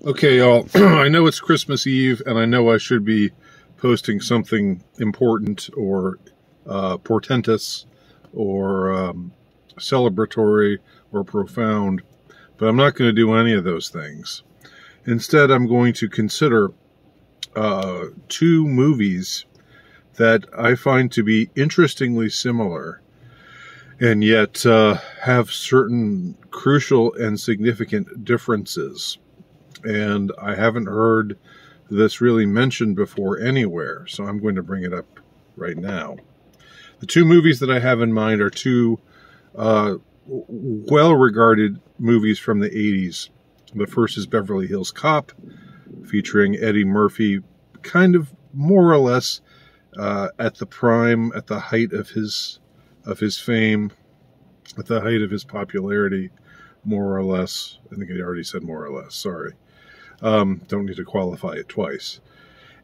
Okay, y'all, I know it's Christmas Eve, and I know I should be posting something important or portentous or celebratory or profound, but I'm not going to do any of those things. Instead, I'm going to consider two movies that I find to be interestingly similar and yet have certain crucial and significant differences. And I haven't heard this really mentioned before anywhere, so I'm going to bring it up right now. The two movies that I have in mind are two well-regarded movies from the 80s. The first is Beverly Hills Cop, featuring Eddie Murphy, kind of more or less at the prime, at the height of his fame, at the height of his popularity, more or less. I think I already said more or less, sorry. Don't need to qualify it twice.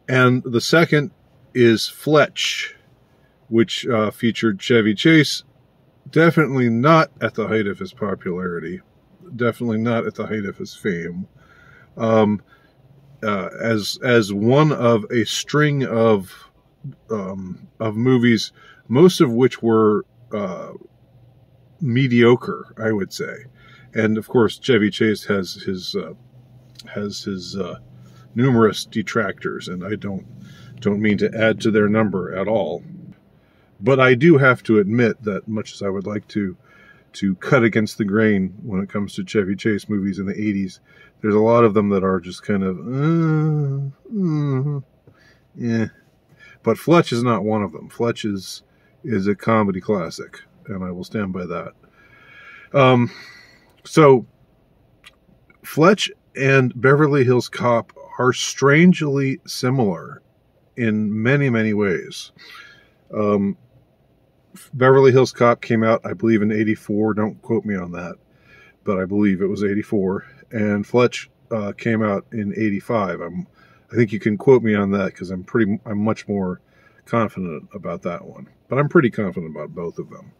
And the second is FLETCH, which featured Chevy Chase, definitely not at the height of his popularity, definitely not at the height of his fame, as one of a string of movies, most of which were mediocre, I would say. And of course, Chevy Chase has his numerous detractors, and I don't mean to add to their number at all. But I do have to admit that, much as I would like to cut against the grain when it comes to Chevy Chase movies in the 80s, there's a lot of them that are just kind of, yeah. But FLETCH is not one of them. FLETCH is a comedy classic, and I will stand by that. So, FLETCH and Beverly Hills Cop are strangely similar in many, many ways. Beverly Hills Cop came out, I believe, in '84. Don't quote me on that, but I believe it was '84. And FLETCH came out in '85. I think you can quote me on that because I'm much more confident about that one. But I'm pretty confident about both of them.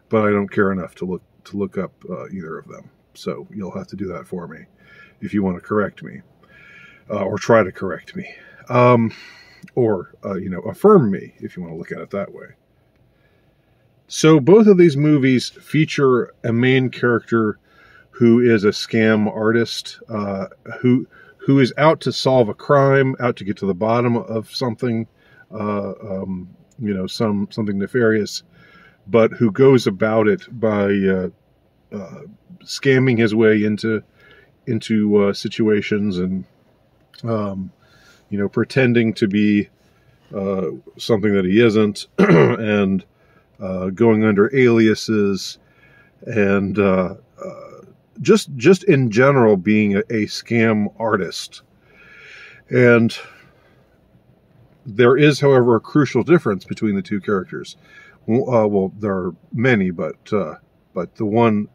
But I don't care enough to look up either of them. So you'll have to do that for me if you want to correct me, or try to correct me, or affirm me if you want to look at it that way. So both of these movies feature a main character who is a scam artist, who is out to solve a crime, out to get to the bottom of something, something nefarious, but who goes about it by scamming his way into situations and pretending to be something that he isn't, and going under aliases, and just in general being a scam artist. And there is, however, a crucial difference between the two characters. Well, there are many, but the one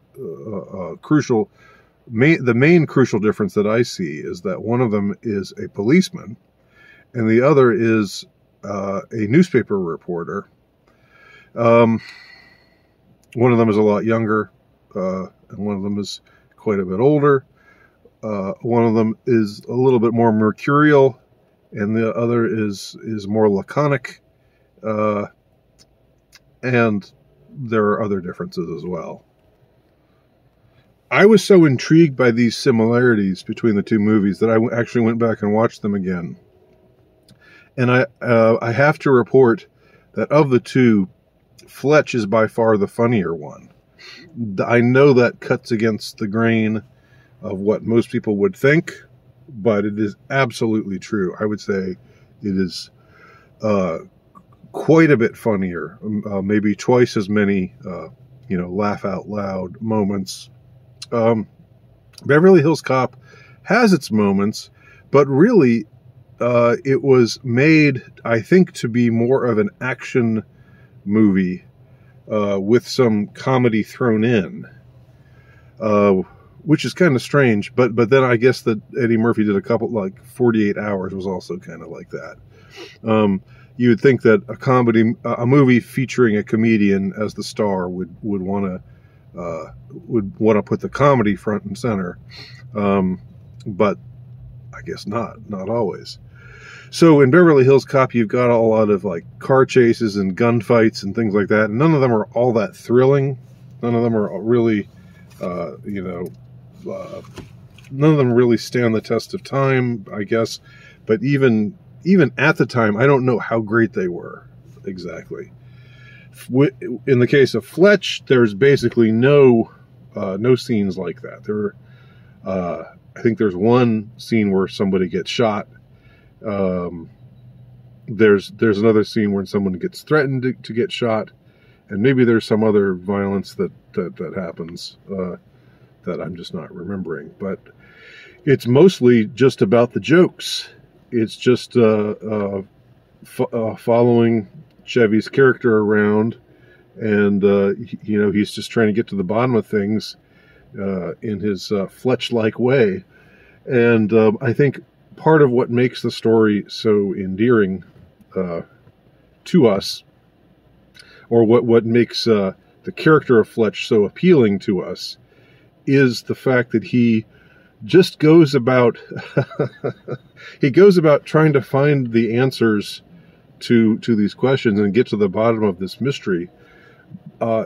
the main crucial difference that I see is that one of them is a policeman, and the other is a newspaper reporter. One of them is a lot younger, and one of them is quite a bit older. One of them is a little bit more mercurial, and the other is more laconic. And there are other differences as well. I was so intrigued by these similarities between the two movies that I actually went back and watched them again. And I have to report that of the two, FLETCH is by far the funnier one. I know that cuts against the grain of what most people would think, but it is absolutely true. I would say it is quite a bit funnier, maybe twice as many, laugh out loud moments. Beverly Hills Cop has its moments, but really, it was made, I think, to be more of an action movie, with some comedy thrown in, which is kind of strange. But then I guess that Eddie Murphy did a couple, like 48 Hours was also kind of like that. You would think that a movie featuring a comedian as the star would want to put the comedy front and center, but I guess not always. So in Beverly Hills Cop, you've got a lot of like car chases and gunfights and things like that. And none of them are all that thrilling. None of them are really, uh, none of them really stand the test of time, I guess. But even at the time, I don't know how great they were exactly. In the case of Fletch, there's basically no scenes like that. I think there's one scene where somebody gets shot. There's another scene where someone gets threatened to get shot, and maybe there's some other violence that happens that I'm just not remembering. But it's mostly just about the jokes. It's just following Chevy's character around, and he's just trying to get to the bottom of things in his Fletch-like way. And I think part of what makes the story so endearing to us, or what makes the character of Fletch so appealing to us, is the fact that he just goes about trying to find the answers to these questions and get to the bottom of this mystery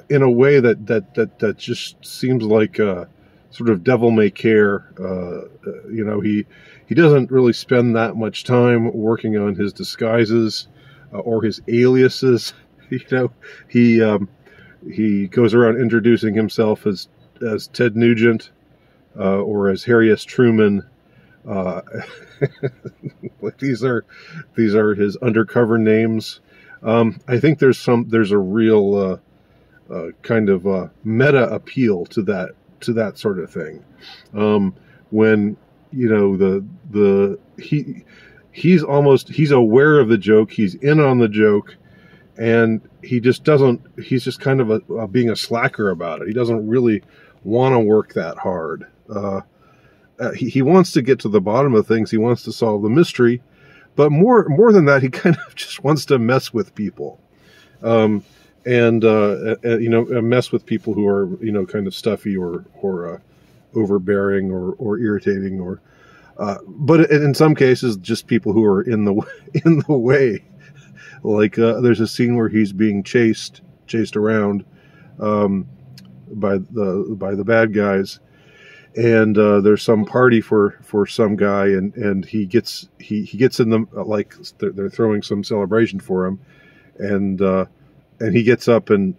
in a way that just seems like sort of devil may care. He doesn't really spend that much time working on his disguises or his aliases. He goes around introducing himself as Ted Nugent or as Harry S. Truman. Like these are his undercover names. I think there's a real kind of meta appeal to that sort of thing. When he's aware of the joke, he's in on the joke, and he's just kind of being a slacker about it. He doesn't really want to work that hard. He wants to get to the bottom of things. He wants to solve the mystery, but more than that, he kind of just wants to mess with people, and mess with people who are kind of stuffy or overbearing or irritating, but in some cases just people who are in the way. Like there's a scene where he's being chased around by the bad guys. And there's some party for some guy, and he gets in them, like they're throwing some celebration for him, and he gets up and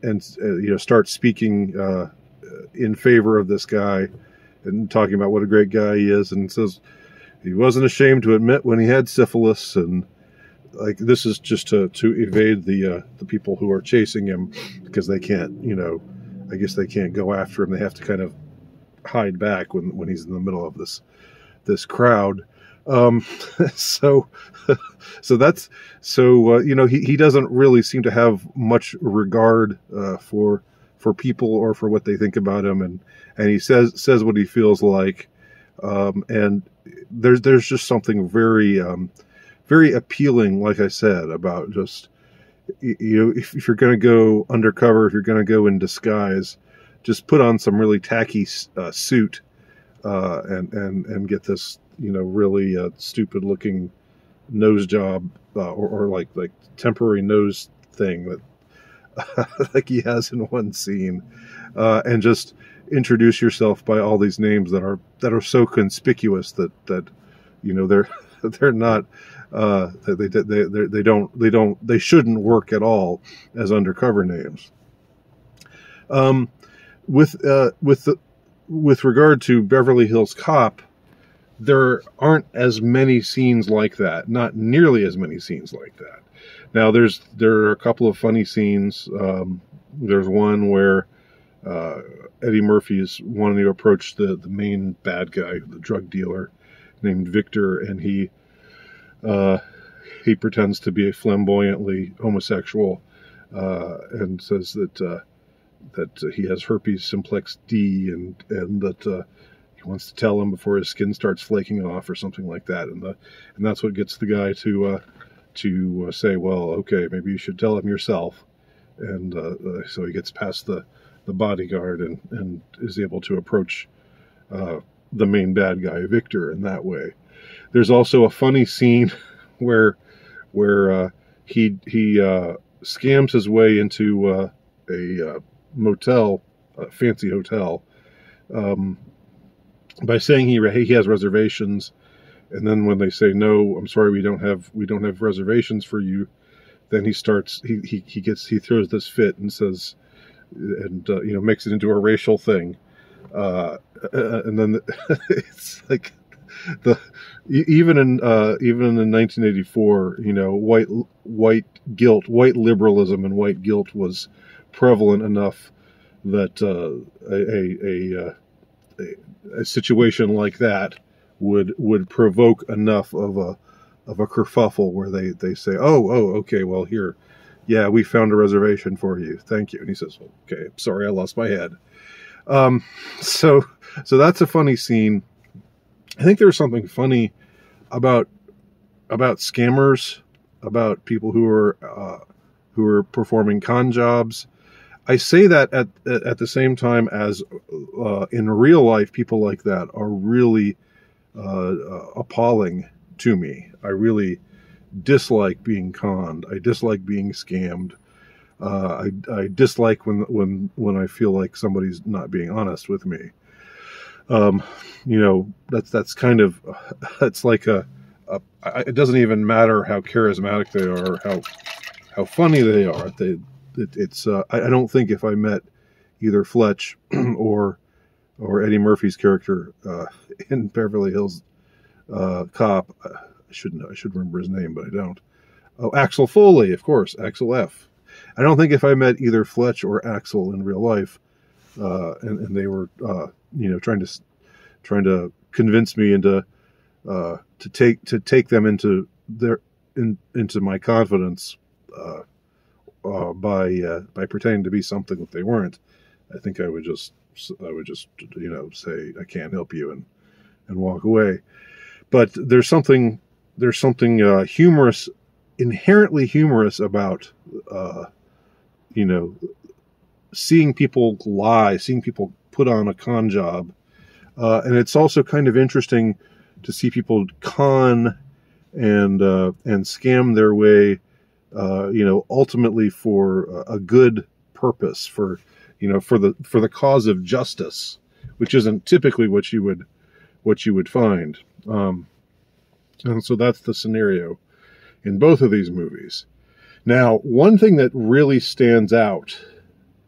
starts speaking in favor of this guy and talking about what a great guy he is, and says he wasn't ashamed to admit when he had syphilis, and like this is just to evade the people who are chasing him, because they can't I guess they can't go after him. They have to kind of hide back when he's in the middle of this crowd. So he doesn't really seem to have much regard for people or for what they think about him, and he says what he feels like, and there's just something very very appealing, like I said, about just if you're going to go undercover, if you're going to go in disguise, just put on some really tacky suit and get this really stupid looking nose job or like temporary nose thing that like he has in one scene, and just introduce yourself by all these names that are so conspicuous that they're not they shouldn't work at all as undercover names. With regard to Beverly Hills Cop, there aren't as many scenes like that. Not nearly as many scenes like that. Now, there are a couple of funny scenes. There's one where Eddie Murphy is wanting to approach the main bad guy, the drug dealer named Victor, and he pretends to be a flamboyantly homosexual and says that he has herpes simplex D, and that he wants to tell him before his skin starts flaking off or something like that, and that's what gets the guy to say, well, okay, maybe you should tell him yourself, and so he gets past the bodyguard and is able to approach the main bad guy, Victor, in that way. There's also a funny scene where he scams his way into a motel, a fancy hotel, by saying he has reservations, and then when they say no, I'm sorry, we don't have reservations for you, then he throws this fit and says, and makes it into a racial thing, and then it's like even in 1984, white liberalism and white guilt was prevalent enough that a situation like that would provoke enough of a kerfuffle where they say, oh, okay, well, here, yeah, we found a reservation for you, thank you. And he says, okay, sorry, I lost my head. So that's a funny scene. I think there's something funny about scammers, about people who are performing con jobs. I say that at the same time as in real life, people like that are really appalling to me. I really dislike being conned. I dislike being scammed. I dislike when I feel like somebody's not being honest with me. That's kind of, it's like it doesn't even matter how charismatic they are, or how funny they are. I don't think if I met either Fletch or Eddie Murphy's character in Beverly Hills Cop, I should remember his name, but I don't. Oh, Axel Foley, of course, Axel F. I don't think if I met either Fletch or Axel in real life, and they were trying to convince me into to take them into my confidence by pretending to be something that they weren't. I think I would just say I can't help you and walk away. But there's something humorous, inherently humorous about seeing people lie, seeing people put on a con job, and it's also kind of interesting to see people con and scam their way, ultimately for a good purpose, for the cause of justice, which isn't typically what you would find. And so that's the scenario in both of these movies. Now, one thing that really stands out,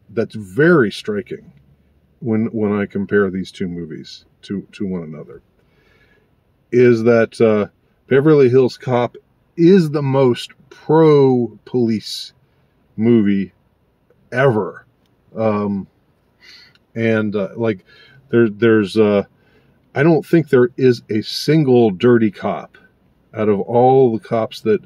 that's very striking when I compare these two movies to one another, is that Beverly Hills Cop is the most pro-police movie ever. There's I don't think there is a single dirty cop out of all the cops that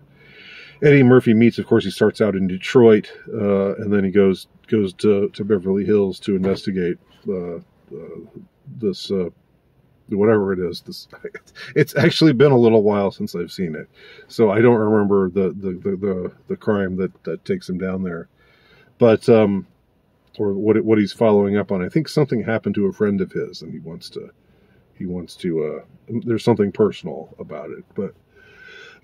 Eddie Murphy meets. Of course, he starts out in Detroit, and then he goes to Beverly Hills to investigate this whatever it is. It's actually been a little while since I've seen it, so I don't remember the crime that takes him down there, but or what he's following up on. I think something happened to a friend of his, and he wants to. There's something personal about it, but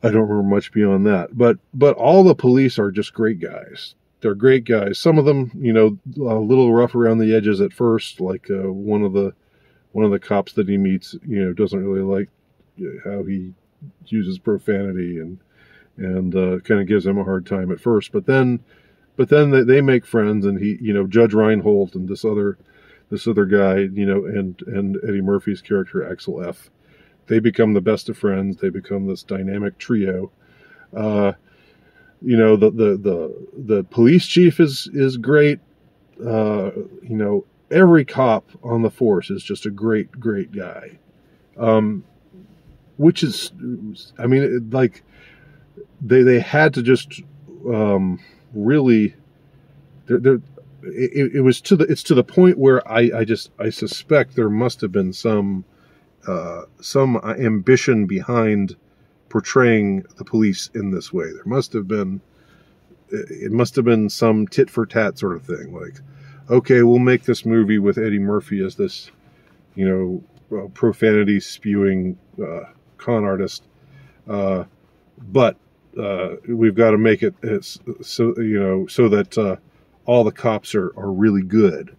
I don't remember much beyond that. But all the police are just great guys. They're great guys. Some of them, a little rough around the edges at first, like one of the cops that he meets, doesn't really like how he uses profanity and kind of gives him a hard time at first. But then they make friends, and he, Judge Reinhold and this other guy, and Eddie Murphy's character, Axel F., they become the best of friends. They become this dynamic trio. The police chief is great. Every cop on the force is just a great guy. Which is, they had to just really, it's to the point where I suspect there must have been some ambition behind portraying the police in this way. It must have been some tit for tat sort of thing. Like, okay, we'll make this movie with Eddie Murphy as this, profanity spewing con artist. But we've got to make it so that all the cops are really good.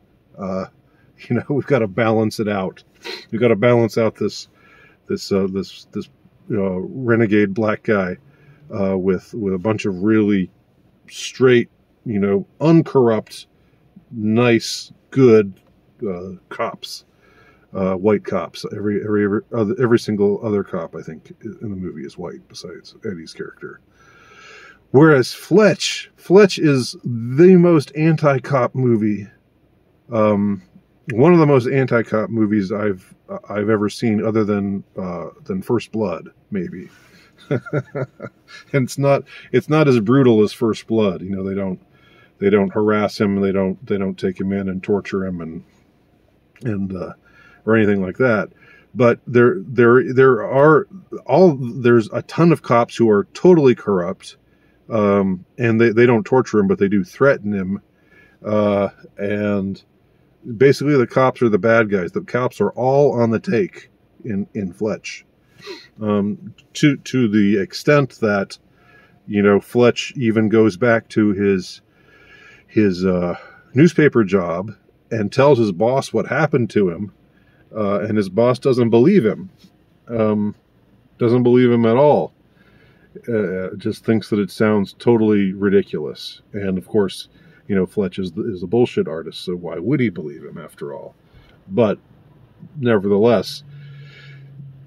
We've got to balance it out. We've got to balance out this renegade black guy with a bunch of really straight, uncorrupt, nice, good cops, white cops. Every single other cop, I think, in the movie is white besides Eddie's character. Whereas FLETCH is the most anti-cop movie. One of the most anti-cop movies I've ever seen, other than First Blood, maybe. And it's not as brutal as First Blood. They don't harass him. They don't take him in and torture him and or anything like that. But there's a ton of cops who are totally corrupt, and they don't torture him, but they do threaten him, and basically the cops are the bad guys. The cops are all on the take in FLETCH, to the extent that FLETCH even goes back to his newspaper job and tells his boss what happened to him, and his boss doesn't believe him, at all. Just thinks that it sounds totally ridiculous. And of course, FLETCH is a bullshit artist, so why would he believe him after all? But nevertheless,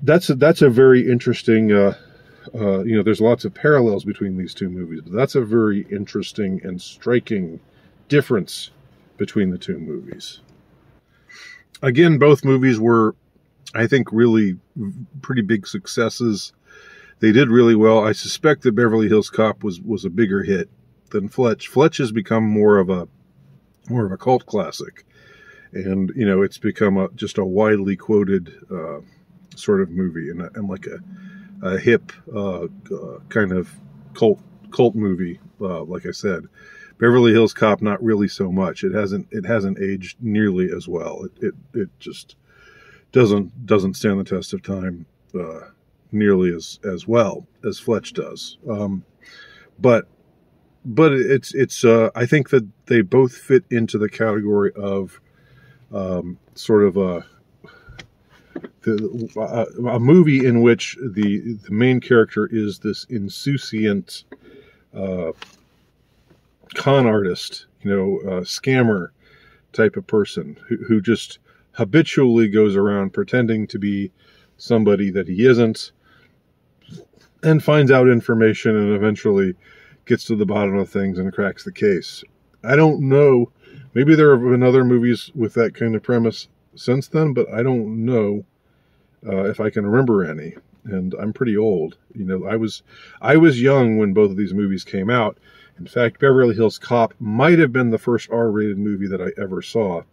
that's a very interesting. There's lots of parallels between these two movies, but that's a very interesting and striking difference between the two movies. Again, both movies were, I think, really pretty big successes. They did really well. I suspect that Beverly Hills Cop was a bigger hit than FLETCH. FLETCH has become more of a cult classic, and it's become just a widely quoted sort of movie, and like a hip kind of cult movie. Like I said, Beverly Hills Cop, not really so much. It hasn't aged nearly as well. It just doesn't stand the test of time nearly as well as FLETCH does. But it's I think that they both fit into the category of sort of a movie in which the main character is this insouciant con artist, scammer type of person who just habitually goes around pretending to be somebody that he isn't, and finds out information and eventually gets to the bottom of things and cracks the case. I don't know. Maybe there have been other movies with that kind of premise since then, but I don't know if I can remember any. And I'm pretty old. I was young when both of these movies came out. In fact, Beverly Hills Cop might have been the first R-rated movie that I ever saw.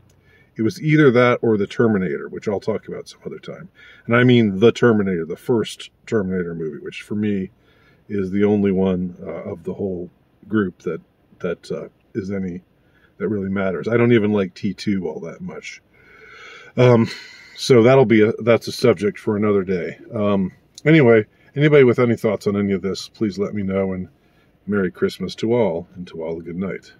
It was either that or The Terminator, which I'll talk about some other time. And I mean The Terminator, the first Terminator movie, which for me is the only one of the whole group that really matters. I don't even like T2 all that much. So that's a subject for another day. Anyway, anybody with any thoughts on any of this, please let me know, and Merry Christmas to all, and to all a good night.